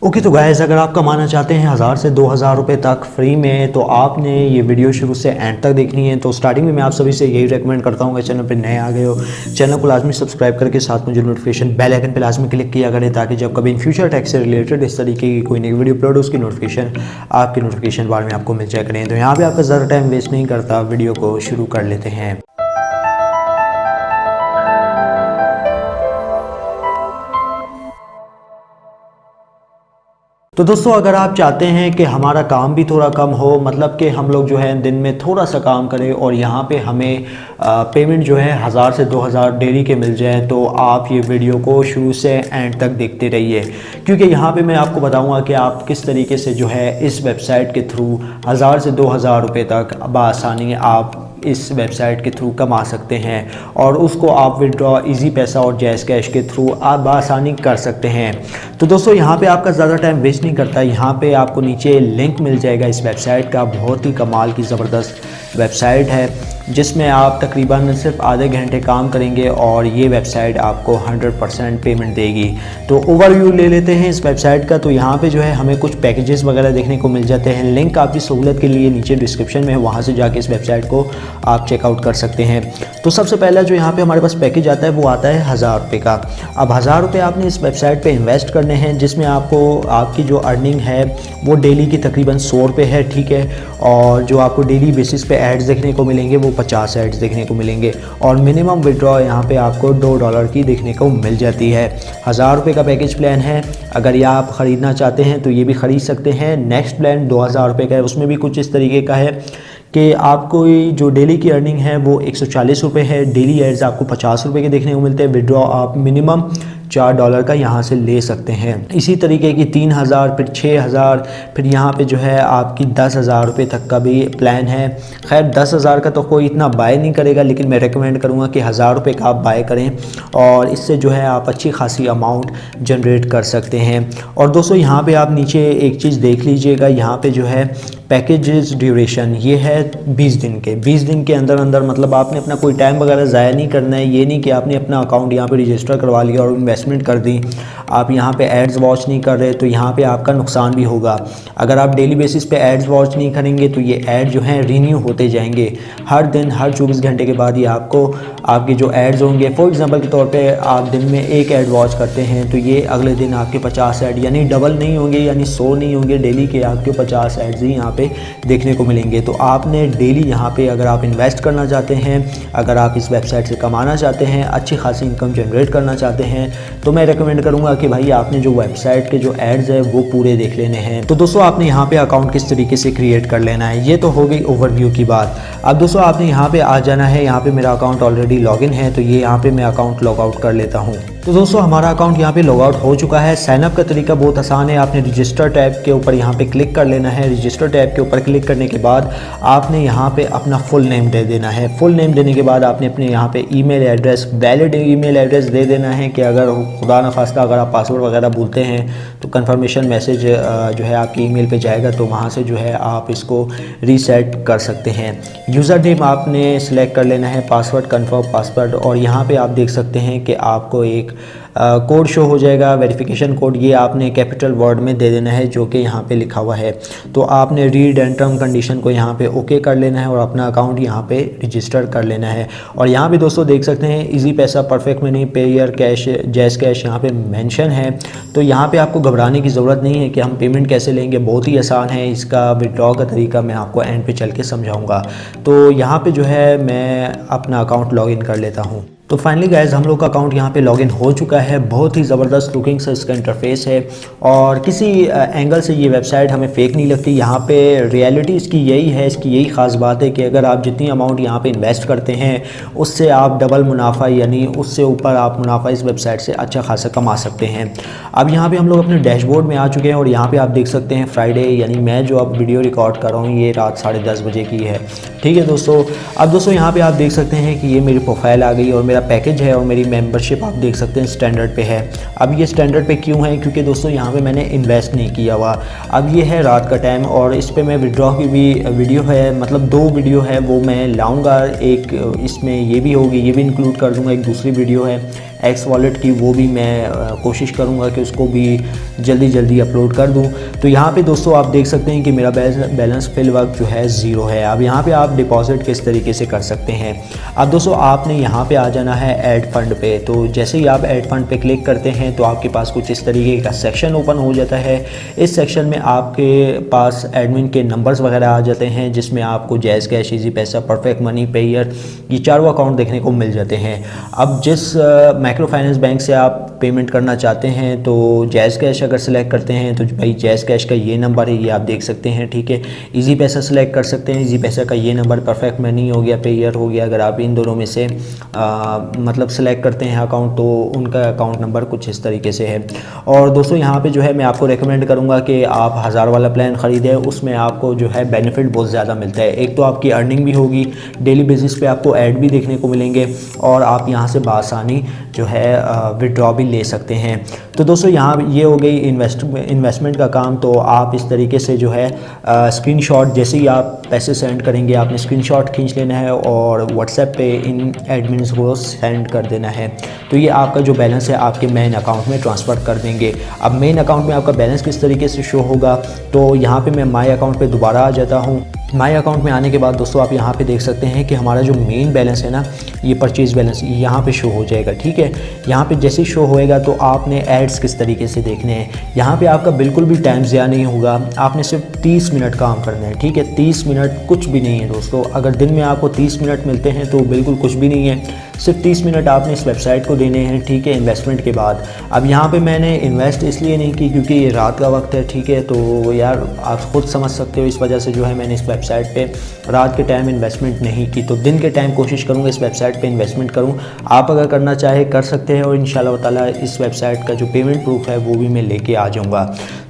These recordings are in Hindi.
ओके तो गाइस, अगर आप कमाना चाहते हैं 1000 से 2000 रुपये तक फ्री में, तो आपने ये वीडियो शुरू से एंड तक देखनी है। तो स्टार्टिंग में मैं आप सभी से यही रेकमेंड करता हूँ कि चैनल पे नए आ गए हो, चैनल को लाजमी सब्सक्राइब करके साथ में जो नोटिफिकेशन बेल आइकन पे लाजमी क्लिक किया करें, ताकि जब कभी इन फ्यूचर टैक्स से रिलेटेड इस तरीके की कोई नई वीडियो अपलोड हो उसकी नोटिफिकेशन आपकी नोटिफिकेशन बार में आपको मिल जाया करें। तो यहाँ पर आपका ज़्यादा टाइम वेस्ट नहीं करता, वीडियो को शुरू कर लेते हैं। तो दोस्तों, अगर आप चाहते हैं कि हमारा काम भी थोड़ा कम हो, मतलब कि हम लोग जो है दिन में थोड़ा सा काम करें और यहाँ पे हमें पेमेंट जो है 1000 से 2000 डेली के मिल जाए, तो आप ये वीडियो को शुरू से एंड तक देखते रहिए, क्योंकि यहाँ पे मैं आपको बताऊँगा कि आप किस तरीके से जो है इस वेबसाइट के थ्रू 1000 से 2000 रुपये तक बआसानी आप इस वेबसाइट के थ्रू कमा सकते हैं, और उसको आप विड्रॉ इजी पैसा और जैज़ कैश के थ्रू आप बआसानी कर सकते हैं। तो दोस्तों, यहाँ पे आपका ज़्यादा टाइम वेस्ट नहीं करता। यहाँ पे आपको नीचे लिंक मिल जाएगा इस वेबसाइट का। बहुत ही कमाल की ज़बरदस्त वेबसाइट है, जिसमें आप तकरीबन सिर्फ आधे घंटे काम करेंगे और ये वेबसाइट आपको 100% पेमेंट देगी। तो ओवरव्यू ले लेते हैं इस वेबसाइट का। तो यहाँ पे जो है हमें कुछ पैकेजेस वगैरह देखने को मिल जाते हैं। लिंक आपकी सहूलत के लिए नीचे डिस्क्रिप्शन में है, वहाँ से जाके इस वेबसाइट को आप चेकआउट कर सकते हैं। तो सबसे पहला जो यहाँ पे हमारे पास पैकेज आता है वो आता है 1000 रुपये का। अब 1000 रुपये आपने इस वेबसाइट पे इन्वेस्ट करने हैं, जिसमें आपको आपकी जो अर्निंग है वो डेली की तकरीबन 100 रुपये है, ठीक है। और जो आपको डेली बेसिस पे एड्स देखने को मिलेंगे वो 50 एड्स देखने को मिलेंगे, और मिनिमम विड्रॉ यहाँ पे आपको $2 की देखने को मिल जाती है। 1000 रुपये का पैकेज प्लान है। अगर ये आप ख़रीदना चाहते हैं तो ये भी ख़रीद सकते हैं। नेक्स्ट प्लान 2000 रुपये का है, उसमें भी कुछ इस तरीके का है कि आपको जो डेली की अर्निंग है वो 140 रुपये है। डेली एड्स आपको 50 रुपये के देखने को मिलते हैं। विड्रॉ आप मिनिमम $4 का यहाँ से ले सकते हैं। इसी तरीके की 3000, फिर 6000, फिर यहाँ पे जो है आपकी 10,000 रुपये तक का भी प्लान है। खैर 10,000 का तो कोई इतना बाय नहीं करेगा, लेकिन मैं रेकमेंड करूँगा कि 1000 रुपये का आप बाय करें, और इससे जो है आप अच्छी खासी अमाउंट जनरेट कर सकते हैं। और दोस्तों, यहाँ पे आप नीचे एक चीज़ देख लीजिएगा, यहाँ पे जो है पैकेजेस ड्यूरेशन ये है 20 दिन के। 20 दिन के अंदर अंदर, मतलब आपने अपना कोई टाइम वगैरह ज़ाया नहीं करना है। ये नहीं कि आपने अपना अकाउंट यहाँ पे रजिस्टर करवा लिया और इन्वेस्टमेंट कर दी, आप यहाँ पे एड्स वॉच नहीं कर रहे, तो यहाँ पे आपका नुकसान भी होगा। अगर आप डेली बेसिस पे एड्स वॉच नहीं करेंगे तो ये ऐड जो हैं रीन्यू होते जाएंगे हर दिन, हर 24 घंटे के बाद। ये आपको आपके जो एड्स होंगे, फॉर एग्जांपल के तौर पे आप दिन में एक ऐड वॉच करते हैं तो ये अगले दिन आपके 50 ऐड, यानी डबल नहीं होंगे, यानी 100 नहीं होंगे, डेली के आपके 50 ऐड्स ही यहाँ पे देखने को मिलेंगे। तो आपने डेली यहाँ पे अगर आप इन्वेस्ट करना चाहते हैं, अगर आप इस वेबसाइट से कमाना चाहते हैं, अच्छी खासी इनकम जनरेट करना चाहते हैं, तो मैं रेकमेंड करूँगा कि भाई आपने जो वेबसाइट के जो एड्स है वो पूरे देख लेने हैं। तो दोस्तों, आपने यहाँ पे अकाउंट किस तरीके से क्रिएट कर लेना है, ये तो हो गई ओवरव्यू की बात। अब दोस्तों, आपने यहाँ पे आ जाना है। यहाँ पे मेरा अकाउंट ऑलरेडी लॉगिन है, तो ये यहाँ पे मैं अकाउंट लॉग आउट कर लेता हूँ। तो दोस्तों, हमारा अकाउंट यहाँ पे लॉग आउट हो चुका है। साइनअप का तरीका बहुत आसान है। आपने रजिस्टर टैब के ऊपर यहाँ पे क्लिक कर लेना है। रजिस्टर टैब के ऊपर क्लिक करने के बाद आपने यहाँ पे अपना फुल नेम दे देना है। फुल नेम देने के बाद आपने अपने यहाँ पे email address, valid email address दे देना है, कि अगर खुदा न खास्ता अगर आप पासवर्ड वगैरह भूलते हैं तो कन्फर्मेशन मैसेज जो है आपकी ईमेल पे जाएगा, तो वहाँ से जो है आप इसको रीसेट कर सकते हैं। यूज़र नेम आपने सेलेक्ट कर लेना है, पासवर्ड कन्फर्म पासवर्ड, और यहाँ पे आप देख सकते हैं कि आपको एक कोड शो हो जाएगा, वेरिफिकेशन कोड। ये आपने कैपिटल वर्ड में दे देना है, जो कि यहाँ पे लिखा हुआ है। तो आपने रीड एंड टर्म कंडीशन को यहाँ पे ओके कर लेना है और अपना अकाउंट यहाँ पे रजिस्टर कर लेना है। और यहाँ पे दोस्तों देख सकते हैं इजी पैसा, perfect money, pair cash, jazz cash यहाँ पे मेंशन है। तो यहाँ पे आपको घबराने की ज़रूरत नहीं है कि हम पेमेंट कैसे लेंगे, बहुत ही आसान है। इसका विड्रॉ का तरीका मैं आपको एंड पे चल के समझाऊँगा। तो यहाँ पर जो है मैं अपना अकाउंट लॉग इन कर लेता हूँ। तो फाइनली गाइज, हम लोग का अकाउंट यहाँ पे लॉगिन हो चुका है। बहुत ही ज़बरदस्त लुकिंग से इसका इंटरफेस है, और किसी एंगल से ये वेबसाइट हमें फ़ेक नहीं लगती। यहाँ पे रियलिटी इसकी यही है, इसकी यही ख़ास बात है कि अगर आप जितनी अमाउंट यहाँ पे इन्वेस्ट करते हैं उससे आप डबल मुनाफा, यानी उससे ऊपर आप मुनाफा इस वेबसाइट से अच्छा खासा कमा सकते हैं। अब यहाँ पर हम लोग अपने डैशबोर्ड में आ चुके हैं, और यहाँ पर आप देख सकते हैं फ्राइडे, यानी मैं जो अब वीडियो रिकॉर्ड कर रहा हूँ ये रात 10:30 बजे की है, ठीक है दोस्तों। अब दोस्तों, यहाँ पर आप देख सकते हैं कि ये मेरी प्रोफाइल आ गई, और मेरा पैकेज है, और मेरी मेंबरशिप आप देख सकते हैं स्टैंडर्ड पे है। अब ये स्टैंडर्ड पे क्यों है, क्योंकि दोस्तों यहाँ पे मैंने इन्वेस्ट नहीं किया हुआ। अब ये है रात का टाइम, और इस पे मैं विड्रॉ की भी वीडियो है, मतलब 2 वीडियो है वो मैं लाऊंगा। एक इसमें ये भी होगी, ये भी इंक्लूड कर दूंगा। एक दूसरी वीडियो है एक्स वॉलेट की, वो भी मैं कोशिश करूँगा कि उसको भी जल्दी अपलोड कर दूँ। तो यहाँ पे दोस्तों आप देख सकते हैं कि मेरा बैलेंस फिल वक्त जो है 0 है। अब यहाँ पे आप डिपॉजिट किस तरीके से कर सकते हैं। अब दोस्तों आपने यहाँ पे आ जाना है ऐड फंड पे। तो जैसे ही आप ऐड फंड पे क्लिक करते हैं तो आपके पास कुछ इस तरीके का सेक्शन ओपन हो जाता है। इस सेक्शन में आपके पास एडमिन के नंबर्स वगैरह आ जाते हैं, जिसमें आपको जैज़ कैश, इजी पैसा, परफेक्ट मनी, पेयर, ये चारों अकाउंट देखने को मिल जाते हैं। अब जिस माइक्रो फाइनेंस बैंक से आप पेमेंट करना चाहते हैं तो जैज़ कैश अगर सेलेक्ट करते हैं तो भाई जैज़ कैश का ये नंबर है, ये आप देख सकते हैं, ठीक है। इजी पैसा सेलेक्ट कर सकते हैं, इजी पैसा का ये नंबर, परफेक्ट मनी हो गया, पेयर हो गया। अगर आप इन दोनों में से मतलब सेलेक्ट करते हैं अकाउंट, तो उनका अकाउंट नंबर कुछ इस तरीके से है। और दोस्तों यहाँ पे जो है मैं आपको रेकमेंड करूँगा कि आप 1000 वाला प्लान ख़रीदें। उसमें आपको जो है बेनिफिट बहुत ज़्यादा मिलता है। एक तो आपकी अर्निंग भी होगी, डेली बेसिस पे आपको ऐड भी देखने को मिलेंगे और आप यहाँ से बआसानी जो है विड्रॉ भी ले सकते हैं। तो दोस्तों यहाँ ये हो गई इन्वेस्टमेंट का काम। तो आप इस तरीके से जो है स्क्रीनशॉट, जैसे ही आप पैसे सेंड करेंगे आपने स्क्रीनशॉट खींच लेना है और व्हाट्सएप पे इन एडमिन्स को सेंड कर देना है। तो ये आपका जो बैलेंस है आपके मेन अकाउंट में ट्रांसफ़र कर देंगे। अब मेन अकाउंट में आपका बैलेंस किस तरीके से शो होगा, तो यहाँ पे मैं माई अकाउंट पे दोबारा आ जाता हूँ। माई अकाउंट में आने के बाद दोस्तों आप यहाँ पे देख सकते हैं कि हमारा जो मेन बैलेंस है ना, ये परचेज़ बैलेंस यहाँ पे शो हो जाएगा, ठीक है। यहाँ पे जैसे ही शो होएगा तो आपने एड्स किस तरीके से देखने हैं। यहाँ पे आपका बिल्कुल भी टाइम ज़्यादा नहीं होगा, आपने सिर्फ 30 मिनट काम करना है, ठीक है। 30 मिनट कुछ भी नहीं है दोस्तों। अगर दिन में आपको 30 मिनट मिलते हैं तो बिल्कुल कुछ भी नहीं है। सिर्फ 30 मिनट आपने इस वेबसाइट को देने हैं, ठीक है, इन्वेस्टमेंट के बाद। अब यहाँ पे मैंने इन्वेस्ट इसलिए नहीं की क्योंकि ये रात का वक्त है, ठीक है। तो यार आप खुद समझ सकते हो, इस वजह से जो है मैंने इस वेबसाइट पे रात के टाइम इन्वेस्टमेंट नहीं की। तो दिन के टाइम कोशिश करूँगा इस वेबसाइट पे इन्वेस्टमेंट करूँ। आप अगर करना चाहे कर सकते हैं और इंशाल्लाह ताला इस वेबसाइट का जो पेमेंट प्रूफ है वो भी मैं लेके आ जाऊँगा।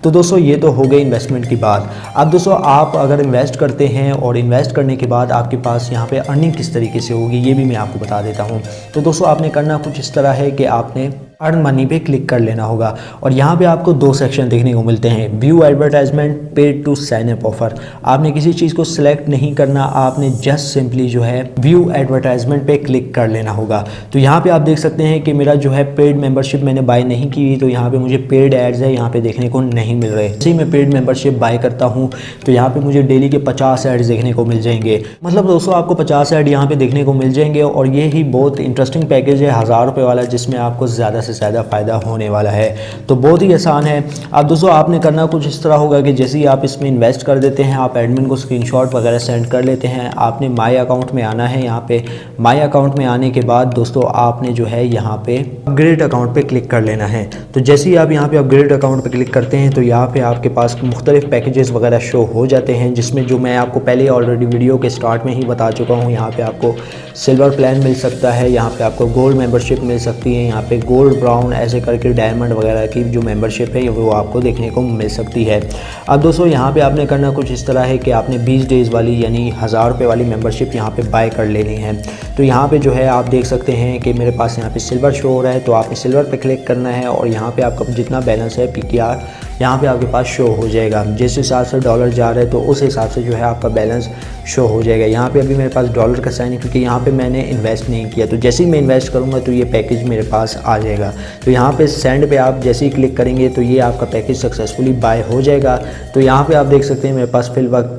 तो दोस्तों ये तो हो गई इन्वेस्टमेंट की बात। अब दोस्तों आप अगर इन्वेस्ट करते हैं और इन्वेस्ट करने के बाद आपके पास यहाँ पे अर्निंग किस तरीके से होगी ये भी मैं आपको बता देता हूँ। तो दोस्तों आपने करना कुछ इस तरह है कि आपने अर्न मनी पे क्लिक कर लेना होगा और यहाँ पे आपको 2 सेक्शन देखने को मिलते हैं, view advertisement, paid to sign up offer. आपने किसी चीज़ को सिलेक्ट नहीं करना, आपने जस्ट सिंपली जो है व्यू एडवर्टाइजमेंट पे क्लिक कर लेना होगा। तो यहाँ पे आप देख सकते हैं कि मेरा जो है पेड मेंबरशिप मैंने बाय नहीं की, तो यहाँ पे मुझे पेड एड्स है यहाँ पे देखने को नहीं मिल रहे। जैसे ही मैं पेड मेंबरशिप बाय करता हूँ तो यहाँ पे मुझे डेली के 50 एड्स देखने को मिल जाएंगे। मतलब दोस्तों आपको 50 ऐड यहाँ पे देखने को मिल जाएंगे और ये ही बहुत इंटरेस्टिंग पैकेज है 1000 रुपये वाला, जिसमें आपको ज़्यादा से ज़्यादा फ़ायदा होने वाला है। तो बहुत ही आसान है। अब दोस्तों आपने करना कुछ इस तरह होगा कि जैसे ही आप इसमें इन्वेस्ट कर देते हैं, आप एडमिन को स्क्रीनशॉट वगैरह सेंड कर लेते हैं, आपने माई अकाउंट में आना है। यहाँ पे माई अकाउंट में आने के बाद दोस्तों आपने जो है यहाँ पे अपग्रेड अकाउंट पे क्लिक कर लेना है। तो जैसे ही आप यहाँ पे अपग्रेड अकाउंट पे क्लिक करते हैं तो यहाँ पे आपके पास मुख्तलिफ पैकेजेस वगैरह शो हो जाते हैं, जिसमें जो मैं आपको पहले ऑलरेडी वीडियो के स्टार्ट में ही बता चुका हूँ। यहाँ पे आपको सिल्वर प्लान मिल सकता है, यहाँ पे आपको गोल्ड मेंबरशिप मिल सकती है, यहाँ पे गोल्ड, ब्राउन ऐसे करके डायमंड वगैरह की जो मेंबरशिप है वो आपको देखने को मिल सकती है। अब दोस्तों यहाँ पे आपने करना कुछ इस तरह है कि आपने 20 डेज़ वाली यानी 1000 रुपये वाली मेंबरशिप यहाँ पे बाय कर लेनी है। तो यहाँ पे जो है आप देख सकते हैं कि मेरे पास यहाँ पे सिल्वर शो हो रहा है, तो आपने सिल्वर पे क्लिक करना है और यहाँ पे आपका जितना बैलेंस है PKR यहाँ पे आपके पास शो हो जाएगा। जिस हिसाब से डॉलर जा रहा है तो उस हिसाब से जो है आपका बैलेंस शो हो जाएगा। यहाँ पे अभी मेरे पास डॉलर का साइन है क्योंकि यहाँ पे मैंने इन्वेस्ट नहीं किया। तो जैसे ही मैं इन्वेस्ट करूँगा तो ये पैकेज मेरे पास आ जाएगा। तो यहाँ पे सेंड पे आप जैसे ही क्लिक करेंगे तो ये आपका पैकेज सक्सेसफुली बाय हो जाएगा। तो यहाँ पे आप देख सकते हैं मेरे पास फिल वक्त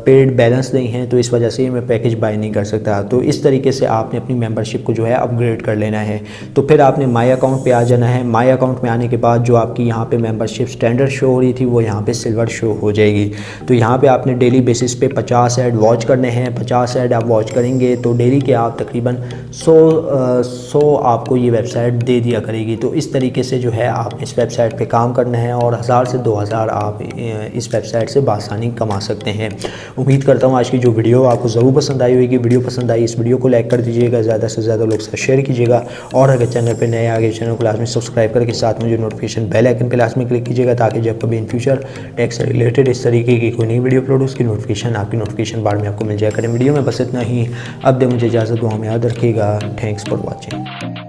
पेड बैलेंस नहीं है, तो इस वजह से मैं पैकेज बाय नहीं कर सकता। तो इस तरीके से आपने अपनी मेंबरशिप को जो है अपग्रेड कर लेना है। तो फिर आपने माई अकाउंट पे आ जाना है। माई अकाउंट में आने के बाद जो आपकी यहाँ पे मेंबरशिप स्टैंडर्ड शो हो रही थी वो यहाँ पे सिल्वर शो हो जाएगी। तो यहाँ पे आपने डेली बेसिस पे 50 ऐड वॉच करने हैं। 50 ऐड आप वॉच करेंगे तो डेली के आप तकरीबन 100 आपको ये वेबसाइट दे दिया करेगी। तो इस तरीके से जो है आप इस वेबसाइट पे काम करना है और 1000 से 2000 आप इस वेबसाइट से बासानी कमा सकते हैं। उम्मीद करता हूँ आज की जो वीडियो आपको ज़रूर पसंद आई होगी। वीडियो पसंद आई इस वीडियो को लाइक कर दीजिएगा, ज़्यादा से ज़्यादा लोग से शेयर कीजिएगा और अगर चैनल पर नए आगे चैनल को लाजमी सब्सक्राइब करके साथ में जो नोटिफिकेशन बेल आइकन पर लाजमी क्लिक कीजिएगा ताकि जब कभी इन फ्यूचर टैक्स से रिलेटेड इस तरीके की कोई नई वीडियो अपलोड हो उसकी नोटिफिकेशन आपकी नोटिफिकेशन बार में आपको मिल जाया करें। वीडियो में बस इतना ही। अब दे मुझे इजाज़त, दुआ में याद रखिएगा। Thanks for watching.